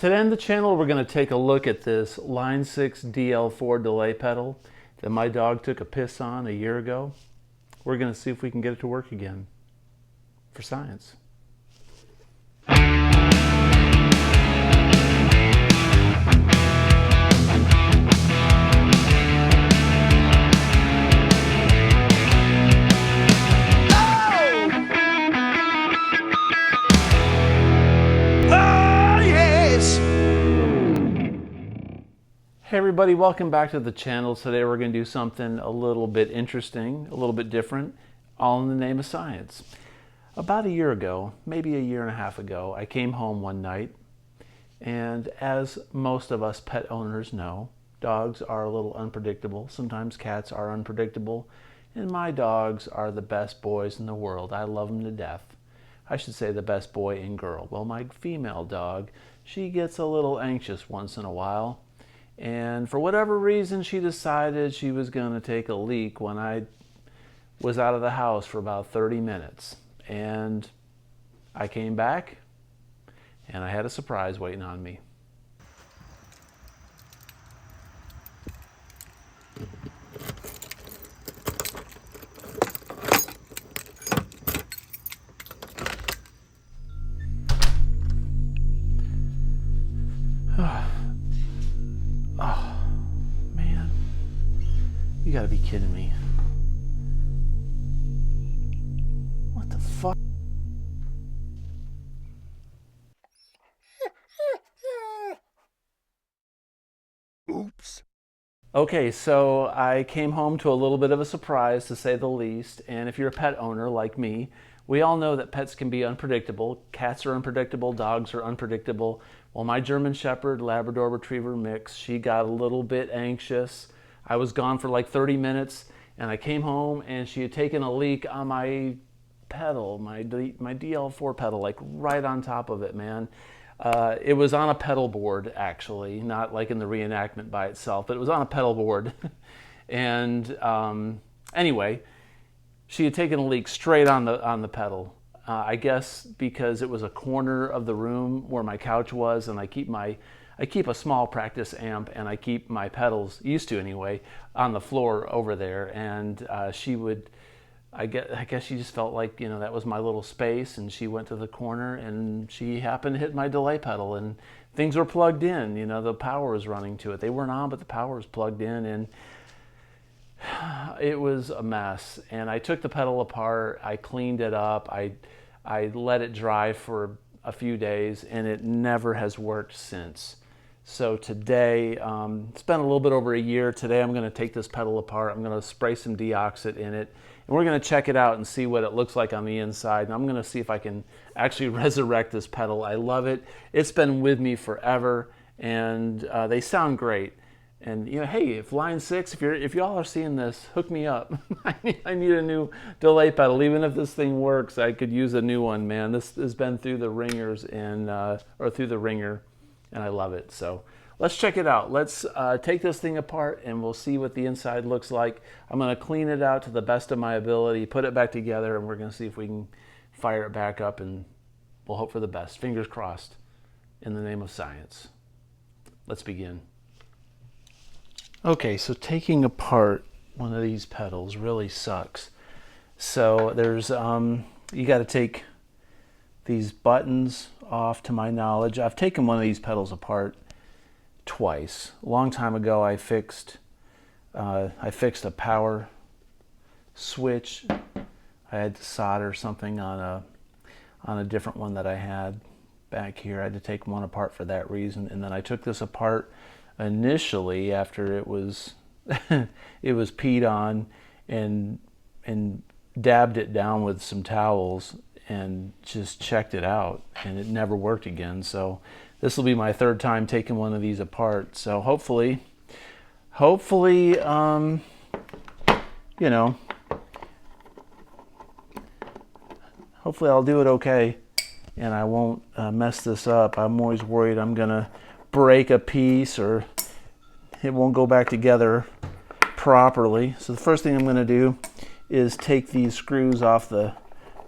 Today on the channel, we're going to take a look at this Line 6 DL4 delay pedal that my dog took a piss on a year ago. We're going to see if we can get it to work again for science. Hey everybody, welcome back to the channel. Today we're going to do something a little bit interesting, a little bit different, all in the name of science. About a year ago, maybe a year and a half ago, I came home one night, and as most of us pet owners know, dogs are a little unpredictable. Sometimes cats are unpredictable, and my dogs are the best boys in the world. I love them to death. I should say the best boy and girl. Well, my female dog, she gets a little anxious once in a while. And for whatever reason, she decided she was going to take a leak when I was out of the house for about 30 minutes. And I came back, and I had a surprise waiting on me. Oh, man. You gotta be kidding me. What the fuck? Oops. Okay, so I came home to a little bit of a surprise, to say the least. And if you're a pet owner like me, we all know that pets can be unpredictable. Cats are unpredictable, dogs are unpredictable. Well, my German Shepherd Labrador Retriever mix, she got a little bit anxious. I was gone for like 30 minutes, and I came home and she had taken a leak on my pedal, my DL4 pedal, like right on top of it, man. It was on a pedal board, actually, not like in the reenactment by itself, but it was on a pedal board. And anyway, she had taken a leak straight on the pedal. I guess because it was a corner of the room where my couch was, and I keep a small practice amp, and I keep my pedals, used to anyway, on the floor over there. And she would, I guess she just felt like, you know, that was my little space, and she went to the corner and she happened to hit my delay pedal, and things were plugged in. You know, the power was running to it. They weren't on, but the power was plugged in, and it was a mess. And I took the pedal apart, I cleaned it up, I let it dry for a few days, and it never has worked since. So today, it's been a little bit over a year. Today I'm going to take this pedal apart, I'm going to spray some deoxit in it, and we're going to check it out and see what it looks like on the inside. And I'm going to see if I can actually resurrect this pedal. I love it. It's been with me forever, and they sound great. And you know, hey, if Line 6, if y'all are seeing this, hook me up. I need a new delay pedal. Even if this thing works, I could use a new one, man. This has been through the ringers or through the ringer, and I love it. So let's check it out. Let's take this thing apart, and we'll see what the inside looks like. I'm going to clean it out to the best of my ability, put it back together, and we're going to see if we can fire it back up, and we'll hope for the best. Fingers crossed, in the name of science. Let's begin. Okay, so taking apart one of these pedals really sucks. So there's, you got to take these buttons off, to my knowledge. I've taken one of these pedals apart twice. A long time ago, I fixed a power switch. I had to solder something on a different one that I had back here. I had to take one apart for that reason, and then I took this apart initially after it was it was peed on, and dabbed it down with some towels and just checked it out, and it never worked again. So this will be my third time taking one of these apart. So hopefully you know, hopefully I'll do it okay and I won't mess this up. I'm always worried I'm gonna break a piece or it won't go back together properly. So the first thing I'm going to do is take these screws off the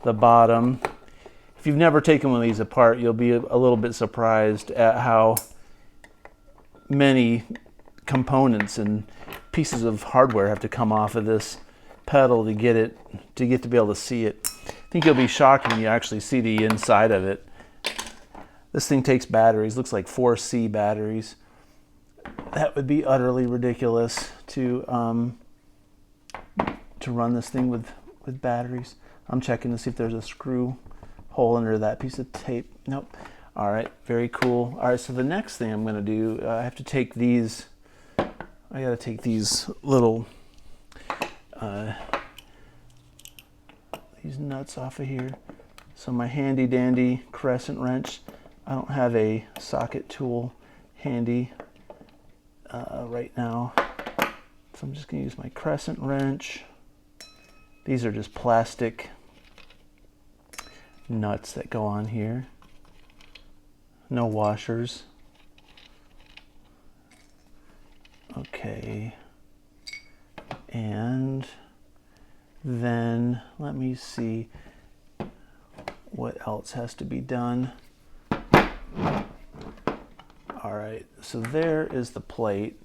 bottom. If if you've never taken one of these apart, you'll be a little bit surprised at how many components and pieces of hardware have to come off of this pedal to get to be able to see it. I think you'll be shocked when you actually see the inside of it. This thing takes batteries, looks like 4C batteries. That would be utterly ridiculous to run this thing with batteries. I'm checking to see if there's a screw hole under that piece of tape. Nope. All right, very cool. All right, so the next thing I'm going to do, I have to take these. I got to take these little these nuts off of here. So my handy dandy crescent wrench. I don't have a socket tool handy right now, so I'm just going to use my crescent wrench. These are just plastic nuts that go on here. No washers. Okay. And then let me see what else has to be done. All right, so there is the plate.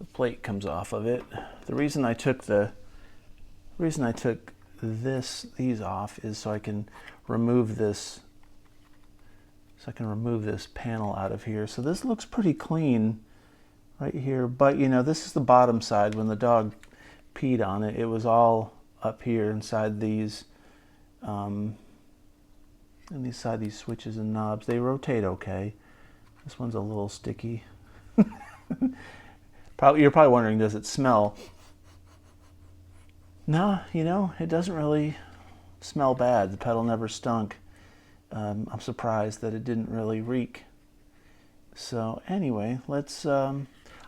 The plate comes off of it. The reason I took these off is so I can remove this panel out of here. So this looks pretty clean right here, but you know, this is the bottom side. When the dog peed on it, it was all up here inside these inside these switches and knobs. They rotate okay. This one's a little sticky. You're probably wondering, does it smell? No, you know, it doesn't really smell bad. The pedal never stunk. I'm surprised that it didn't really reek. So anyway, let's, I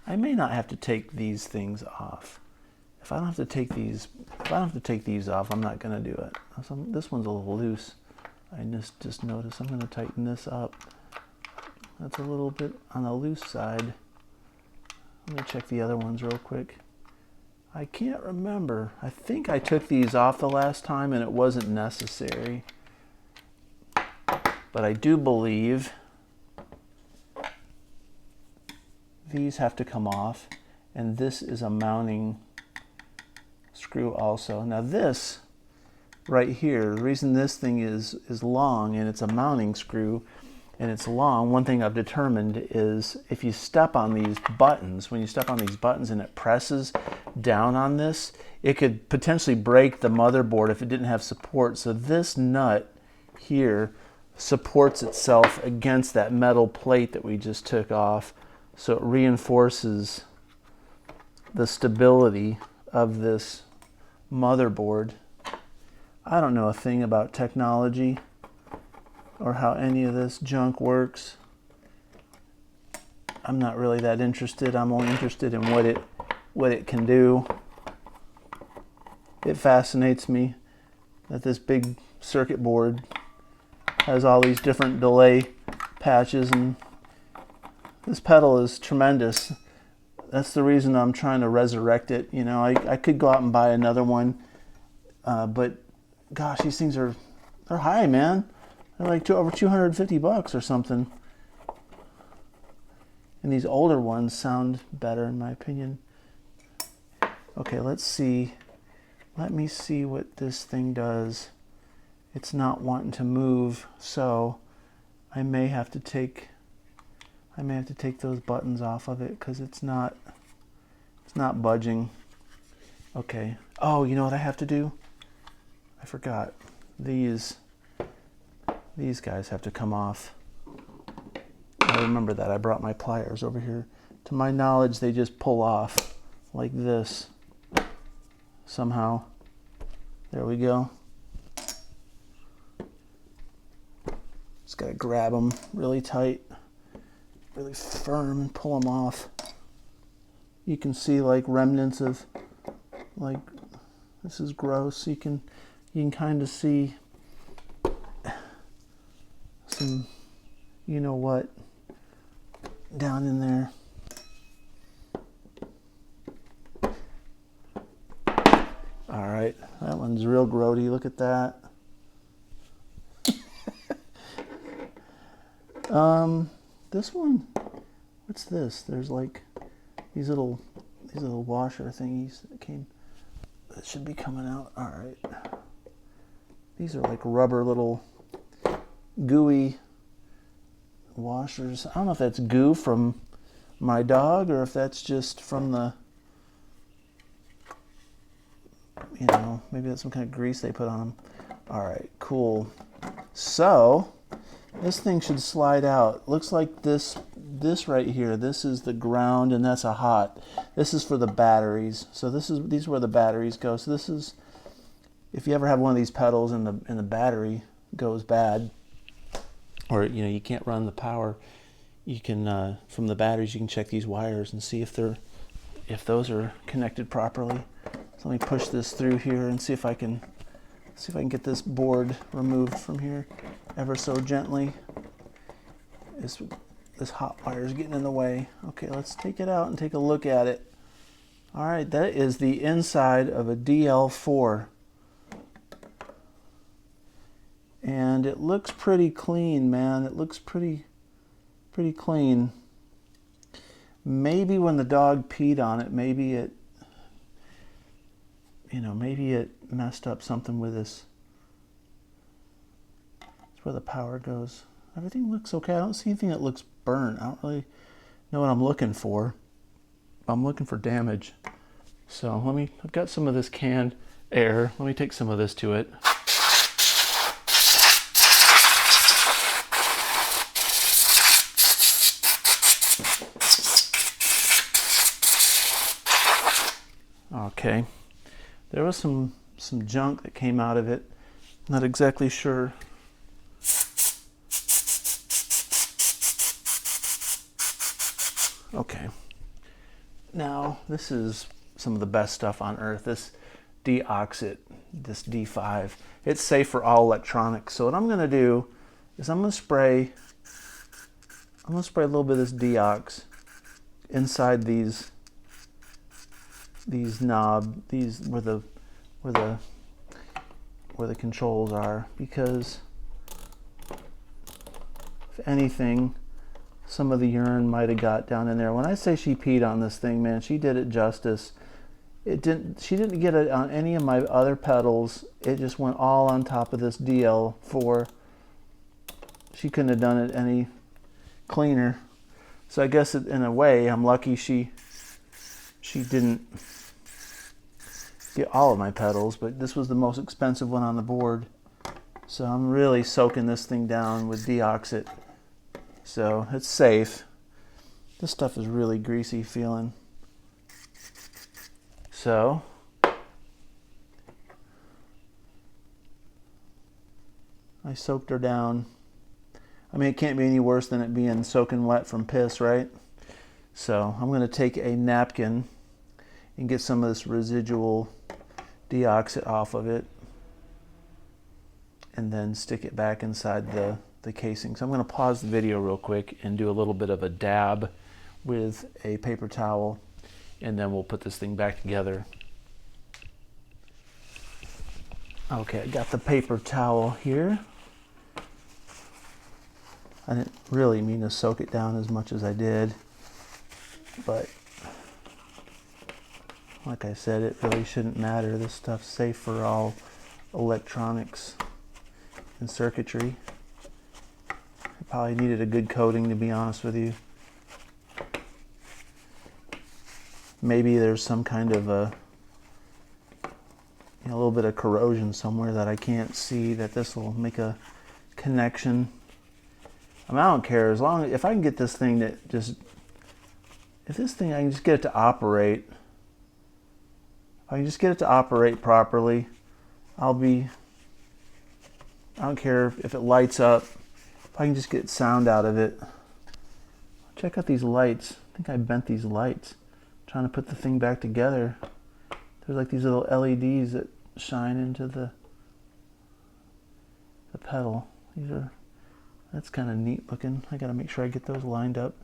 may not have to take these things off. If I don't have to take these off, I'm not going to do it. This one's a little loose. I just noticed. I'm going to tighten this up. That's a little bit on the loose side. Let me check the other ones real quick. I can't remember. I think I took these off the last time and it wasn't necessary. But I do believe these have to come off, and this is a mounting screw also. Now this right here, the reason this thing is long and it's a mounting screw and it's long, one thing I've determined is if you step on these buttons, when you step on these buttons and it presses down on this, it could potentially break the motherboard if it didn't have support. So this nut here supports itself against that metal plate that we just took off, so it reinforces the stability of this motherboard. I don't know a thing about technology or how any of this junk works. I'm not really that interested. I'm only interested in what it can do. It fascinates me that this big circuit board has all these different delay patches, and this pedal is tremendous. That's the reason I'm trying to resurrect it. You know, I could go out and buy another one, but gosh, these things they're high, man. They're like over $250 or something. And these older ones sound better in my opinion. Okay, let's see. Let me see what this thing does. It's not wanting to move, so I may have to take those buttons off of it because it's not budging. Okay. Oh, you know what I have to do? I forgot. These guys have to come off. I remember that. I brought my pliers over here. To my knowledge, they just pull off like this somehow. There we go. Just gotta grab them really tight, really firm, and pull them off. You can see like remnants of, like, this is gross. You can kind of see some, you know what, down in there. All right, that one's real grody. Look at that. This one, what's this? There's like these little washer thingies that should be coming out. All right. These are like rubber little gooey washers. I don't know if that's goo from my dog or if that's just from the, maybe that's some kind of grease they put on them. All right, cool. So this thing should slide out. Looks like this right here. This is the ground, and that's a hot. This is for the batteries. So these are where the batteries go. So this is, if you ever have one of these pedals and the battery goes bad, or you can't run the power, you can from the batteries you can check these wires and see if those are connected properly. So let me push this through here and see if I can get this board removed from here ever so gently. This hot wire is getting in the way. Okay, let's take it out and take a look at it. All right, that is the inside of a DL4. And it looks pretty clean, man. It looks pretty clean. Maybe when the dog peed on it, maybe it messed up something with this. That's where the power goes. Everything looks okay. I don't see anything that looks burnt. I don't really know what I'm looking for. I'm looking for damage. So I've got some of this canned air. Let me take some of this to it. Okay, there was some junk that came out of it. Not exactly sure. Okay, now this is some of the best stuff on earth. This deoxit, this D5. It's safe for all electronics. So what I'm going to do is I'm going to spray a little bit of this deox inside these where the controls are, because if anything, some of the urine might have got down in there. When I say she peed on this thing, man, she did it justice. She didn't get it on any of my other pedals. It just went all on top of this DL4. She couldn't have done it any cleaner. So I guess in a way I'm lucky she didn't get all of my pedals, but this was the most expensive one on the board. So I'm really soaking this thing down with deoxit. So it's safe. This stuff is really greasy feeling. So I soaked her down. I mean, it can't be any worse than it being soaking wet from piss, right? So I'm going to take a napkin and get some of this residual deoxit off of it, and then stick it back inside the casing. So I'm going to pause the video real quick and do a little bit of a dab with a paper towel, and then we'll put this thing back together. Okay, I got the paper towel here. I didn't really mean to soak it down as much as I did, but like I said, it really shouldn't matter. This stuff's safe for all electronics and circuitry. I probably needed a good coating, to be honest with you. Maybe there's some kind of a little bit of corrosion somewhere that I can't see, that this will make a connection. I mean, I don't care, as long as if I can get this thing I can just get it to operate. If I can just get it to operate properly, I don't care if it lights up. If I can just get sound out of it. Check out these lights. I think I bent these lights trying to put the thing back together. There's like these little LEDs that shine into the pedal. That's kind of neat looking. I gotta make sure I get those lined up.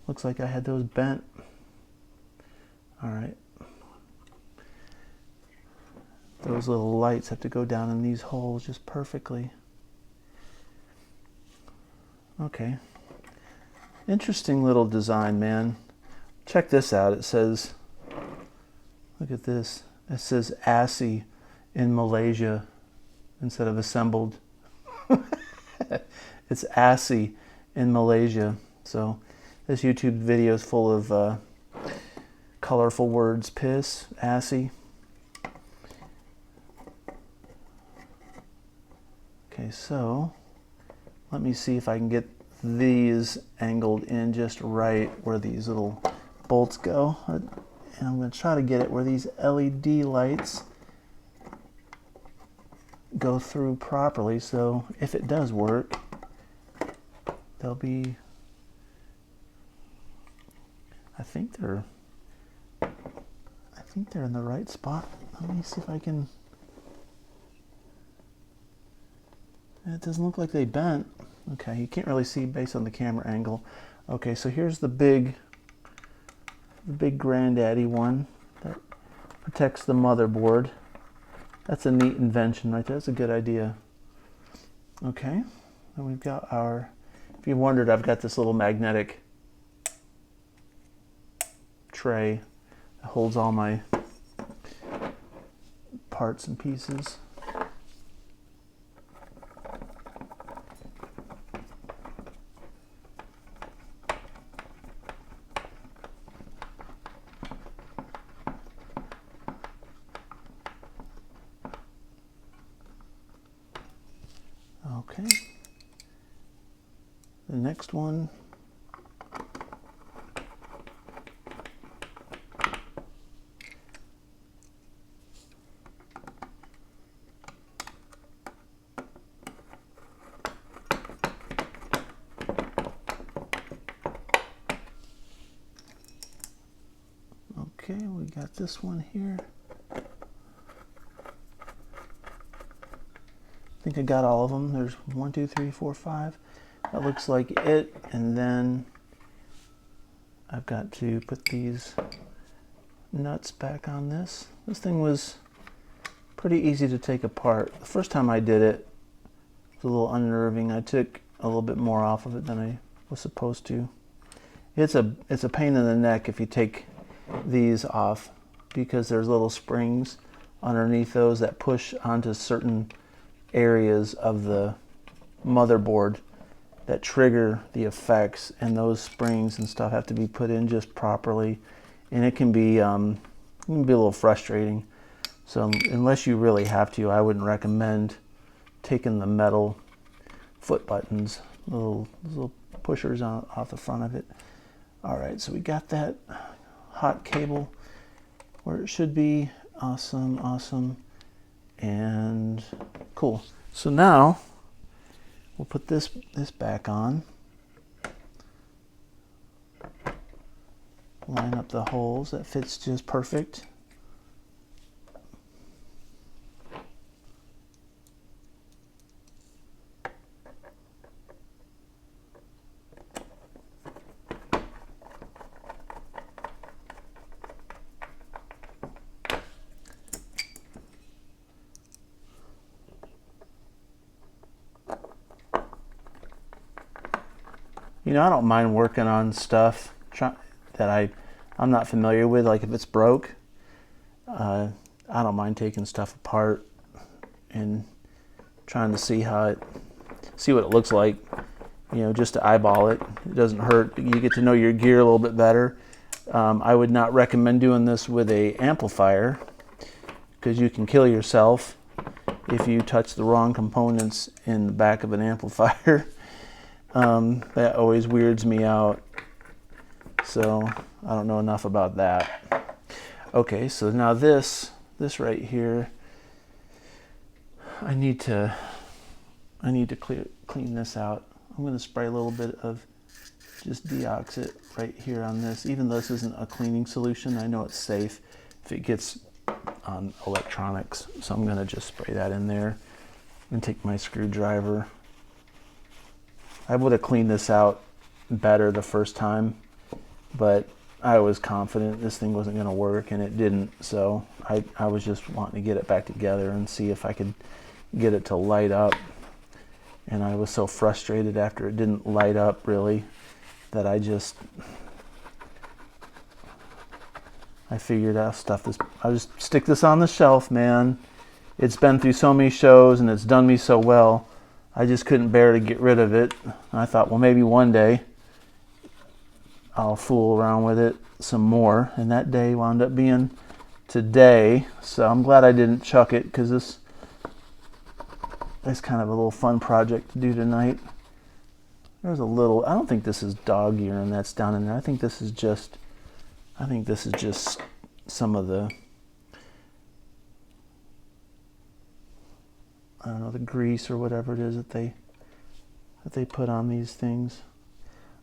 Looks like I had those bent. All right. Those little lights have to go down in these holes just perfectly. Okay. Interesting little design, man. Check this out. It says, look at this. It says ASSI in Malaysia instead of assembled. It's ASSI in Malaysia. So this YouTube video is full of colorful words. Piss, ASSI. Okay, so let me see if I can get these angled in just right where these little bolts go. And I'm going to try to get it where these LED lights go through properly, so if it does work, they'll be, I think they're in the right spot. Let me see if I can. It doesn't look like they bent. Okay, you can't really see based on the camera angle. Okay, so here's the big granddaddy one that protects the motherboard. That's a neat invention right there. That's a good idea. Okay, and we've got our, if you wondered, I've got this little magnetic tray that holds all my parts and pieces. Okay, the next one, okay, we got this one here. I think I got all of them. There's 1, 2, 3, 4, 5. That looks like it. And then I've got to put these nuts back on this. This thing was pretty easy to take apart. The first time I did it, it was a little unnerving. I took a little bit more off of it than I was supposed to. It's a pain in the neck if you take these off, because there's little springs underneath those that push onto certain areas of the motherboard that trigger the effects, and those springs and stuff have to be put in just properly, and it can be a little frustrating. So unless you really have to, I wouldn't recommend taking the metal foot buttons, little pushers off the front of it. All right, so we got that hot cable where it should be. Awesome, awesome. And cool. So now we'll put this back on. Line up the holes. That fits just perfect. You know, I don't mind working on stuff that I'm not familiar with. Like if it's broke, I don't mind taking stuff apart and trying to see what it looks like. You know, just to eyeball it. It doesn't hurt. You get to know your gear a little bit better. I would not recommend doing this with an amplifier, because you can kill yourself if you touch the wrong components in the back of an amplifier. That always weirds me out, so I don't know enough about that. Okay, so now this right here, I need to clean this out. I'm going to spray a little bit of just deoxit right here on this. Even though this isn't a cleaning solution, I know it's safe if it gets on electronics, so I'm going to just spray that in there and take my screwdriver. I would have cleaned this out better the first time, but I was confident this thing wasn't going to work, and it didn't. So I was just wanting to get it back together and see if I could get it to light up. And I was so frustrated after it didn't light up really that I figured out I'll just stick this on the shelf, man. It's been through so many shows and it's done me so well. I just couldn't bear to get rid of it. I thought, well, maybe one day I'll fool around with it some more. And that day wound up being today. So I'm glad I didn't chuck it, because this is kind of a little fun project to do tonight. There's a little, I don't think this is dog urine that's down in there. I think this is just some of the, I don't know, the grease or whatever it is that they put on these things.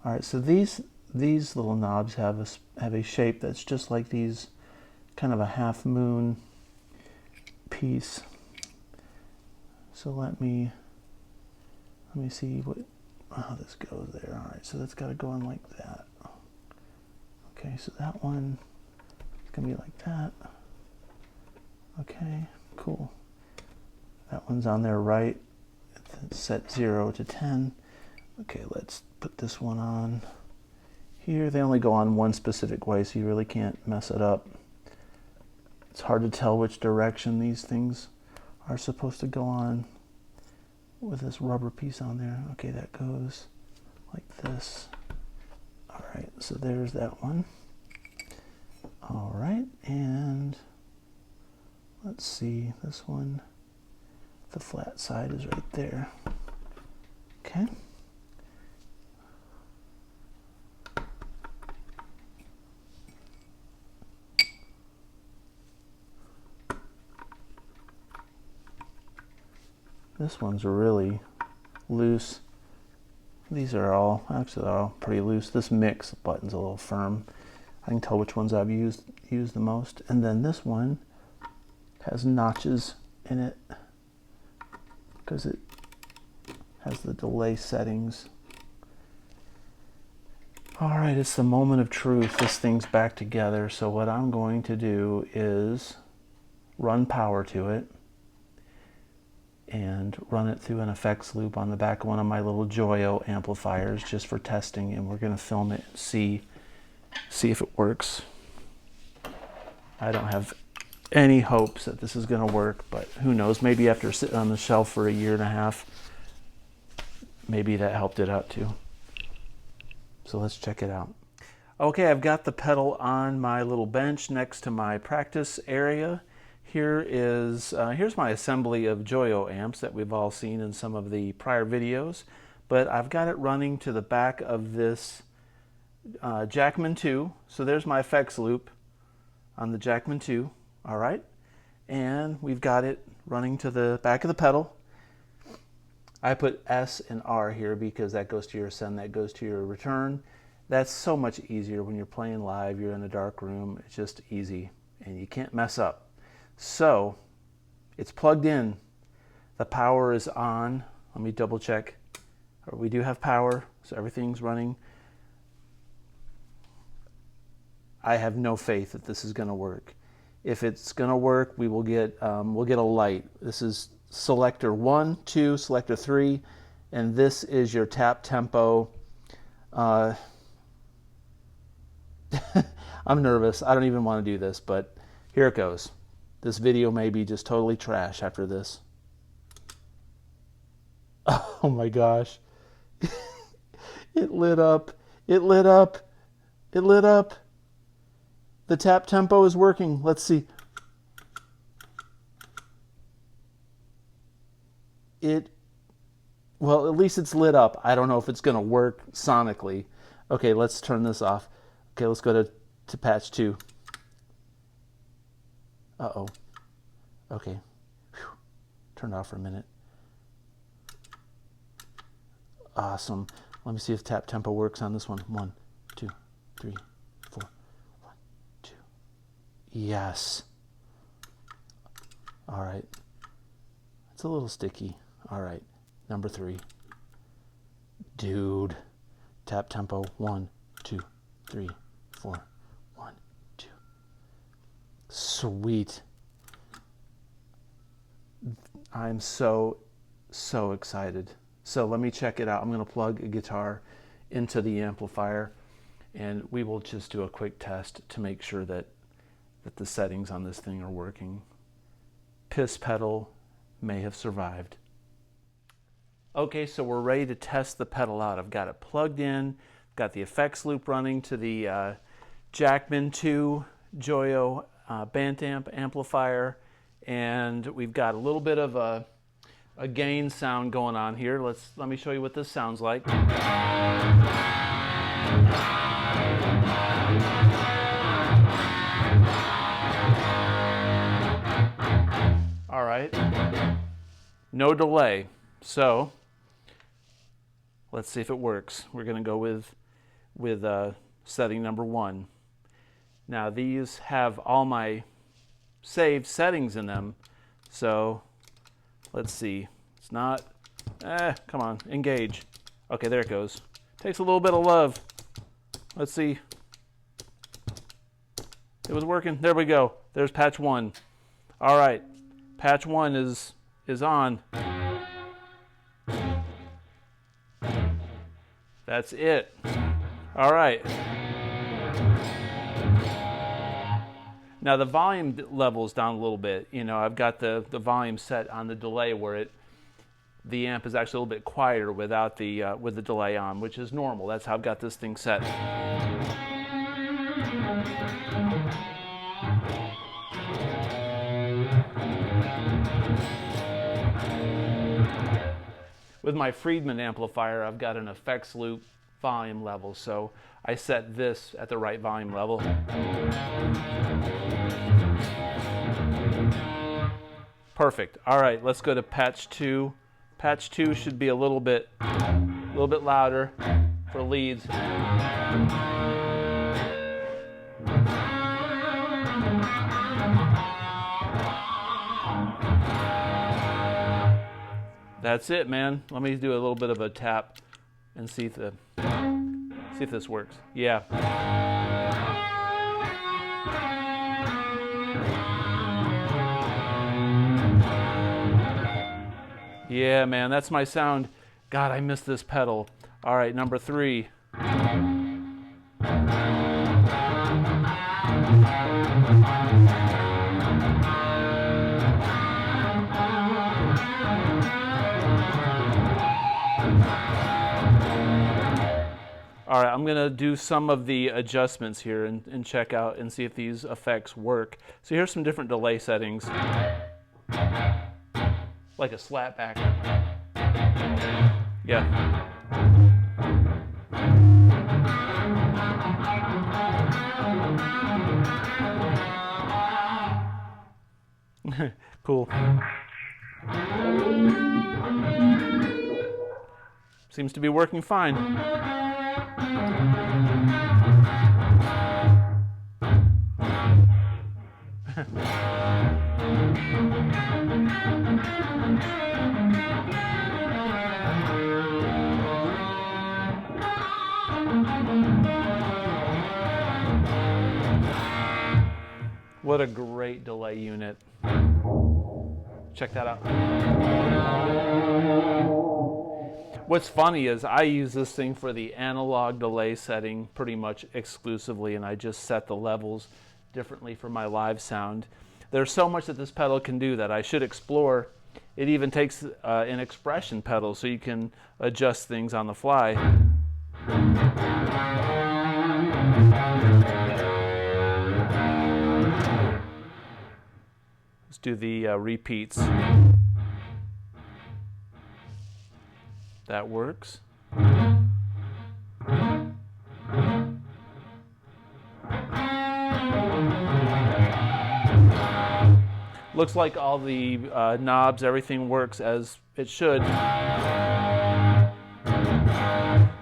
All right, so these little knobs have a shape that's just like these, kind of a half moon piece. So let me see how this goes there. All right, so that's got to go in like that. Okay, so that one is gonna be like that. Okay, cool. That one's on there right. It's set 0 to 10. Okay, let's put this one on here. They only go on one specific way, so you really can't mess it up. It's hard to tell which direction these things are supposed to go on with this rubber piece on there. Okay, that goes like this. All right, so there's that one. All right, and let's see, this one, the flat side is right there. Okay. This one's really loose. These are all, actually they're all pretty loose. This mix button's a little firm. I can tell which ones I've used the most. And then this one has notches in it because it has the delay settings. All right, it's the moment of truth. This thing's back together. So what I'm going to do is run power to it and run it through an effects loop on the back of one of my little Joyo amplifiers just for testing, and we're going to film it and see if it works. I don't have any hopes that this is going to work, but who knows, maybe after sitting on the shelf for a year and a half, maybe that helped it out too. So let's check it out. Okay, I've got the pedal on my little bench next to my practice area. Here's my assembly of Joyo amps that we've all seen in some of the prior videos, but I've got it running to the back of this Jackman 2. So there's my effects loop on the Jackman 2, all right? And we've got it running to the back of the pedal. I put S and R here because that goes to your send, that goes to your return. That's so much easier when you're playing live, you're in a dark room, it's just easy and you can't mess up. So it's plugged in, the power is on. Let me double check. We do have power, so everything's running. I have no faith that this is going to work. If it's going to work, we'll get a light. This is selector 1, 2, selector 3, and this is your tap tempo. I'm nervous. I don't even want to do this, but here it goes. This video may be just totally trash after this. Oh my gosh. It lit up. It lit up. It lit up. The tap tempo is working. Let's see. Well, at least it's lit up. I don't know if it's going to work sonically. Okay, let's turn this off. Okay, let's go to patch 2. Uh-oh. Okay. Whew. Turned off for a minute. Awesome. Let me see if tap tempo works on this one. 1, 2, 3, 4. 1, 2. Yes. All right. It's a little sticky. All right. Number 3. Dude. Tap tempo. 1, 2, 3, 4. 1, 2. Sweet. I'm so excited. So let me check it out. I'm going to plug a guitar into the amplifier, and we will just do a quick test to make sure that the settings on this thing are working. Piss pedal may have survived. Okay, so we're ready to test the pedal out. I've got it plugged in, got the effects loop running to the Jackman 2 Joyo band amp amplifier, and we've got a little bit of a gain sound going on here. Let me show you what this sounds like. All right, no delay. So let's see if it works. We're going to go with setting number 1. Now these have all my saved settings in them, so let's see. It's not, come on, engage. Okay, there it goes. Takes a little bit of love. Let's see. It was working. There we go. There's patch 1. All right, patch 1 is on. That's it. All right. Now the volume level is down a little bit. You know, I've got the volume set on the delay where the amp is actually a little bit quieter without with the delay on, which is normal. That's how I've got this thing set. With my Friedman amplifier, I've got an effects loop volume level, so I set this at the right volume level. Perfect. All right, let's go to patch 2. Patch 2 should be a little bit louder for leads. That's it, man. Let me do a little bit of a tap and see if this works. Yeah. Yeah, man, that's my sound. God, I missed this pedal. All right, number 3. All right, I'm gonna do some of the adjustments here and check out and see if these effects work. So here's some different delay settings. Like a slapback. Yeah. Cool. Seems to be working fine. What a great delay unit. Check that out. What's funny is I use this thing for the analog delay setting pretty much exclusively, and I just set the levels differently for my live sound. There's so much that this pedal can do that I should explore. It even takes an expression pedal, so you can adjust things on the fly. Let's do the repeats. That works. Looks like all the knobs, everything works as it should.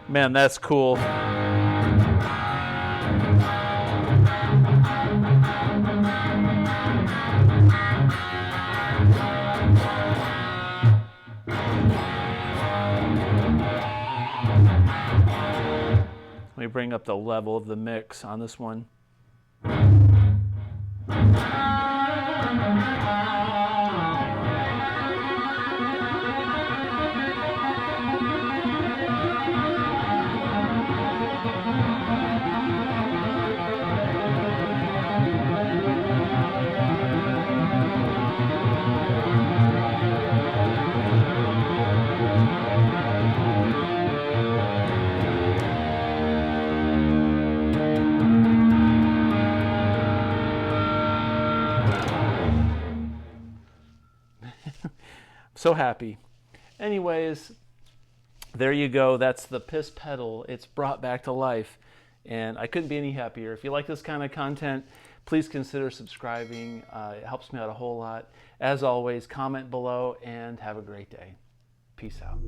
Man, that's cool. Let me bring up the level of the mix on this one. So happy. Anyways, there you go. That's the piss pedal. It's brought back to life, and I couldn't be any happier. If you like this kind of content, please consider subscribing. It helps me out a whole lot. As always, comment below and have a great day. Peace out.